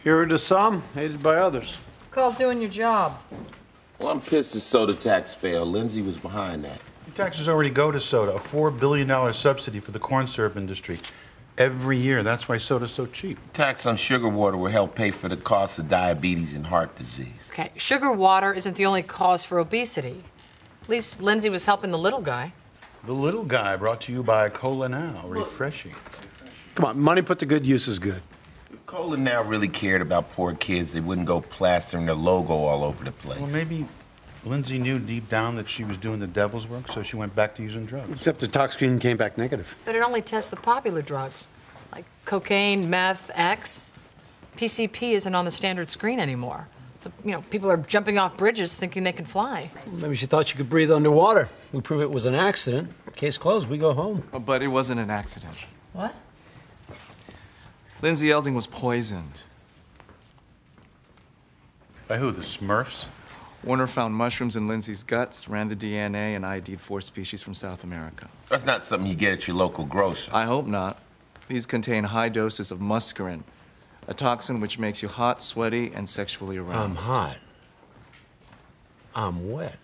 Hero to some, hated by others. It's called doing your job. Well, I'm pissed the soda tax failed. Lindsay was behind that. Taxes already go to soda, a $4 billion subsidy for the corn syrup industry. Every year, that's why soda's so cheap. Tax on sugar water will help pay for the cost of diabetes and heart disease. Okay, sugar water isn't the only cause for obesity. At least Lindsay was helping the little guy. The little guy brought to you by Cola Now, refreshing. Come on, money put to good use is good. If Cola Now really cared about poor kids, they wouldn't go plastering their logo all over the place. Well, maybe Lindsay knew deep down that she was doing the devil's work, so she went back to using drugs. Except the tox screen came back negative. But it only tests the popular drugs, like cocaine, meth, X. PCP isn't on the standard screen anymore. So, people are jumping off bridges thinking they can fly. Maybe she thought she could breathe underwater. We prove it was an accident. Case closed, we go home. But it wasn't an accident. What? Lindsay Elding was poisoned. By who, the Smurfs? Warner found mushrooms in Lindsay's guts, ran the DNA, and ID'd 4 species from South America. That's not something you get at your local grocer. I hope not. These contain high doses of muscarine, a toxin which makes you hot, sweaty, and sexually aroused. I'm hot. I'm wet.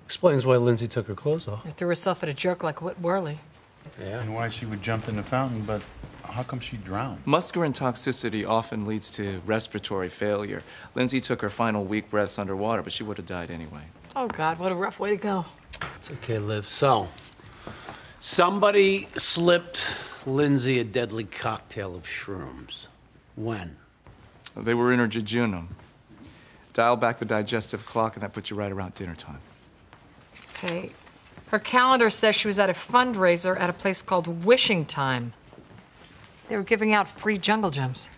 Explains why Lindsay took her clothes off. She threw herself at a jerk like Whit Worley. Yeah. And why she would jump in the fountain, but how come she drowned? Muscarine toxicity often leads to respiratory failure. Lindsay took her final weak breaths underwater, but she would have died anyway. Oh, God, what a rough way to go. It's okay, Liv. So, somebody slipped Lindsay a deadly cocktail of shrooms. When? They were in her jejunum. Dial back the digestive clock, and that puts you right around dinner time. Okay. Her calendar says she was at a fundraiser at a place called Wishing Time. They were giving out free jungle gems.